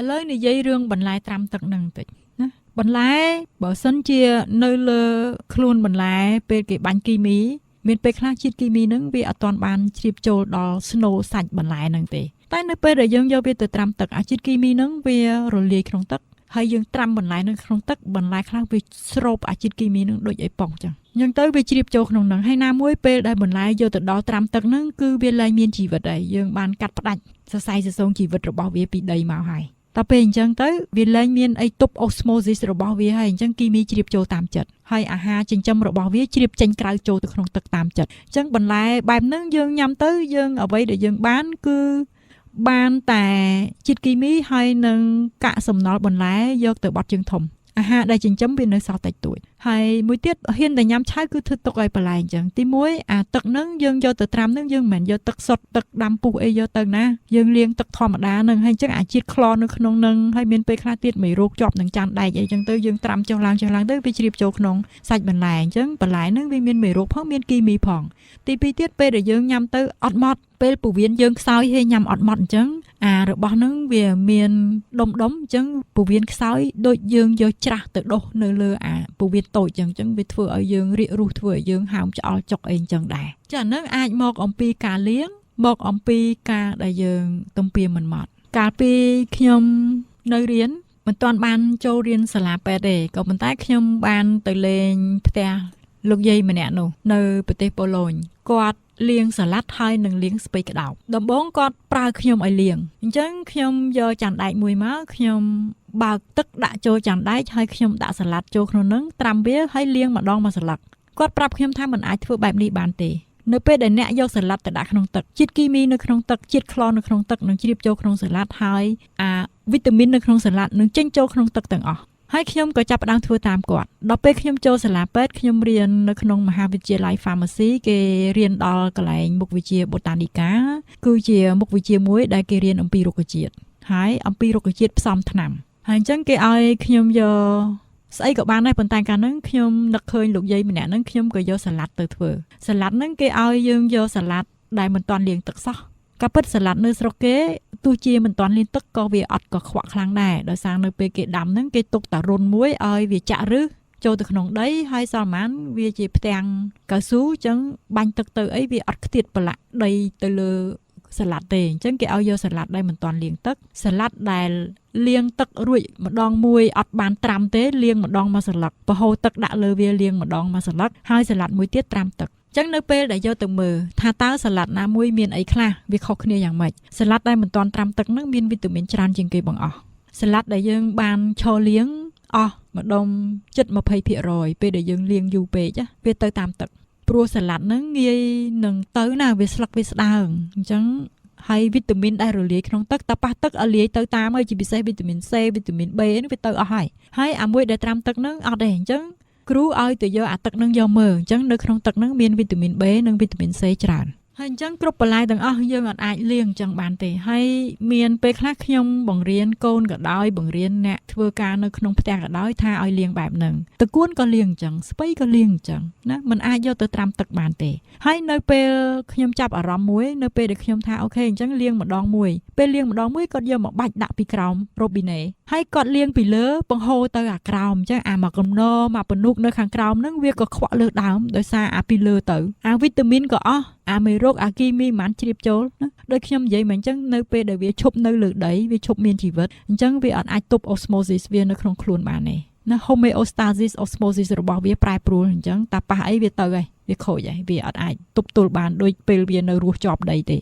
ឥឡូវនិយាយរឿងបន្លែត្រាំទឹកហ្នឹងតិចណាបន្លែបើសិនជានៅលើខ្លួនបន្លែពេលគេបាញ់គីមីមានពេលខ្លះជាតិគីមីហ្នឹងវាអត់ទាន់បានជ្រាបចូលដល់ស្នូលសាច់បន្លែហ្នឹងទេតែនៅពេលដែលយើងយកវាទៅត្រាំទឹកអាជាតិគីមីហ្នឹងវារលាយក្នុងទឹកហើយយើងត្រាំបន្លែនៅក្នុងទឹកបន្លែខ្លះវាស្រូបអាជាតិគីមីហ្នឹងដូចអីប៉ុងចឹងអញ្ចឹងទៅវាជ្រាបចូលក្នុងហ្នឹងហើយណាមួយពេលដែលបន្លែយកទៅដល់ត្រាំទឹកហ្នឹងគឺវាលែងមានជីវិតហើយយើងបានកាត់ផ្ដាច់សរសៃសរសងជីវិតរបស់វាពីដីមកហើយតែពេលអញ្ចឹងទៅវាលែងមានអីទប់អូស្ម៉ូស៊ីសរបស់វាហើយអញ្ចឹងគីមីជ្រាបចូលតាមចិត្តហើយអាហារចិញ្ចឹមរបស់វាជ្រាបចេញក្រៅចូលទៅក្នុងទឹកតាមចិត្តអញ្ចឹងបន្លែបែបហ្នឹងយើងញ៉ាំទៅយើងអ្វីដែលយើងបានគឺបានតែជាតិគីមីហើយនឹងកាកសំណល់បន្លែយកទៅបត់ជើងធំអាហារដែលចិញ្ចឹមវានៅសល់តិចតួចហើយមួយទៀតហ៊ានតែញ៉ាំឆៅគឺធ្វើទុកឲ្យបន្លែអញ្ចឹងទីមួយអាទឹកហ្នឹងយើងយកទៅត្រាំហ្នឹងយើងមិនមែនយកទឹកសុទ្ធទឹកដាំពុះអីយកទៅណាយើងលាងទឹកធម្មតាហ្នឹងហើយអញ្ចឹងអាជាតិក្លនៅក្នុងហ្នឹងហើយមានពេលខ្លះទៀតមេរោគជាប់នឹងចានដែកអីអញ្ចឹងទៅយើងត្រាំចុះឡើងទៅវាជ្រាបចូលក្នុងសាច់បន្លែអញ្ចឹងបន្លែហ្នឹងវាមានមេរោគផងមានគីមីផងទីពីរទៀតពេលដែលយើងញ៉ាំទៅអត់ម៉ត់ពេលពោះវៀនយើងខ្សោយហើយញ៉ាំអត់ម៉ត់អញ្ចឹងអារបស់ហ្នឹងវាមានដុំអញ្ចឹងពោះវៀនខ្សោយដូចយើងយកច្រាស់ទៅដុសនៅលើអាពោះវៀនតូចអញ្ចឹងវាធ្វើឲ្យយើងរាករូសធ្វើឲ្យយើងហើមឆ្អល់ចុកអីអញ្ចឹងដែរចា៎ហ្នឹងអាចមកអំពីការលាងមកអំពីការដែលយើងទំពាមិនម៉ត់កាលពីខ្ញុំនៅរៀនមិនទាន់បានចូលរៀនសាលាពេទ្យទេក៏ប៉ុន្តែខ្ញុំបានទៅលេងផ្ទះលោកយាយម្នាក់នោះនៅប្រទេសប៉ូឡូញគាត់លាងសាឡាត់ហើយនឹងលាងស្ពៃក្តោបដំបូងគាត់ប្រើខ្ញុំឲ្យលាងអញ្ចឹងខ្ញុំយកចានដែកមួយមកខ្ញុំបើកទឹកដាក់ចូលចានដែកហើយខ្ញុំដាក់សាឡាត់ចូលក្នុងហ្នឹងត្រាំវាហើយលាងម្ដងមួយស្លឹកគាត់ប្រាប់ខ្ញុំថាមិនអាចធ្វើបែបនេះបានទេនៅពេលដែលអ្នកយកសាឡាត់ទៅដាក់ក្នុងទឹកជាតិគីមីនៅក្នុងទឹកជាតិក្លនៅក្នុងទឹកនឹងជ្រាបចូលក្នុងសាឡាត់ហើយអាវីតាមីននៅក្នុងសាឡាត់នឹងចេញចូលក្នុងទឹកទាំងអស់ហើយខ្ញុំក៏ចាប់ផ្ដើមធ្វើតាមគាត់ដល់ពេលខ្ញុំចូលសាលាពេទ្យខ្ញុំរៀននៅក្នុងមហាវិទ្យាល័យ Pharmacy គេរៀនដល់កន្លែងមុខវិជ្ជា Botanica គឺជាមុខវិជ្ជាមួយដែលគេរៀនអំពីរុក្ខជាតិហើយអំពីរុក្ខជាតិផ្សំថ្នាំហើយអញ្ចឹងគេឲ្យខ្ញុំយកស្អីក៏បានដែរប៉ុន្តែកាលហ្នឹងខ្ញុំនឹកឃើញលោកយាយម្នាក់ហ្នឹងខ្ញុំក៏យកសាឡាត់ទៅធ្វើសាឡាត់ហ្នឹងគេឲ្យយើងយកសាឡាត់ដែលមិនទាន់លាងទឹកសោះក៏ពិតសាឡាត់នៅស្រុកគេទោះជាមិនទាន់លាងទឹកក៏វាអត់ក៏ខ្វាក់ខ្លាំងដែរដោយសារនៅពេលគេដាំហ្នឹងគេទុកតារុនមួយឲ្យវាចាក់ឫសចូលទៅក្នុងដីហើយសល់ម៉ានវាជាផ្ទាំងកៅស៊ូអញ្ចឹងបាញ់ទឹកទៅអីវាអត់ខ្ទាតប្រឡាក់ដីទៅលើសាឡាត់ទេអញ្ចឹងគេឲ្យយកសាឡាត់ដែលមិនទាន់លាងទឹកសាឡាត់ដែលលាងទឹករួចម្ដងមួយអត់បានត្រាំទេលាងម្ដងមួយសន្លឹកប្រហូរទឹកដាក់លើវាលាងម្ដងមួយសន្លឹកហើយសាឡាត់មួយទៀតត្រាំទឹកចឹងនៅពេលដែលយកទៅមើលថាតើសាឡាត់ណាមួយមានអីខ្លះវាខុសគ្នាយ៉ាងម៉េចសាឡាត់ដែលមិនទាន់ត្រាំទឹកហ្នឹងមានវីតាមីនច្រើនជាងគេបង្អស់សាឡាត់ដែលយើងបានឆោលាងអស់ម្ដុំជិត 20% ពេលដែលយើងលាងយូរពេកវាទៅតាមទឹកព្រោះសាឡាត់ហ្នឹងងាយនឹងទៅណាវាស្លឹកវាស្ដើងអញ្ចឹងហើយវីតាមីនដែលរលាយក្នុងទឹកតប៉ះទឹកឲ្យលាយទៅតាមហើយជាពិសេសវីតាមីន C វីតាមីន B នេះវាទៅអស់ហើយអាមួយដែលត្រាំទឹកហ្នឹងអត់ទេអញ្ចឹងគ្រូឲ្យទៅយកអាទឹកនឹងយកមើលអញ្ចឹងនៅក្នុងទឹកនឹងមានវីតាមីន B និងវីតាមីន C ច្រើនហើយអញ្ចឹងគ្រប់បន្លែទាំងអស់យើងអាចលាងអញ្ចឹងបានទេហើយមានពេលខ្លះខ្ញុំបង្រៀនកូនក៏ដោយបង្រៀនអ្នកធ្វើការនៅក្នុងផ្ទះក៏ដោយថាឲ្យលាងបែបហ្នឹងតកួនក៏លាងអញ្ចឹងស្ពៃក៏លាងអញ្ចឹងណាมันអាចយកទៅត្រាំទឹកបានទេហើយនៅពេលខ្ញុំចាប់អារម្មណ៍មួយនៅពេលដែលខ្ញុំថាអូខេអញ្ចឹងលាងម្ដងមួយពេលលាងម្ដងមួយគាត់យកមកបាច់ដាក់ពីក្រោមរ៉ូប៊ីណេហើយគាត់លាងពីលើបង្ហូរទៅអាក្រោមអញ្ចឹងអាមកកំណមកពនុកនៅខាងក្រោមហ្នឹងវាក៏ខ្វាក់លើដើមដោយសារអាពីលើទៅអាវីតាមីនក៏អស់អាមេរោគអាគីមីមិនជ្រាបចូលណាដូចខ្ញុំនិយាយមកអញ្ចឹងនៅពេលដែលវាឈប់នៅលើដីវាឈប់មានជីវិតអញ្ចឹងវាអត់អាចទប់អូស្ម៉ូស៊ីសវានៅក្នុងខ្លួនបានទេណា homeostasis osmosis របស់វាប្រែប្រួលអញ្ចឹងតែប៉ះអីវាទៅហើយវាខូចហើយវាអត់អាចទប់ទល់បានដូចពេលវានៅរស់ជាប់ដីទេ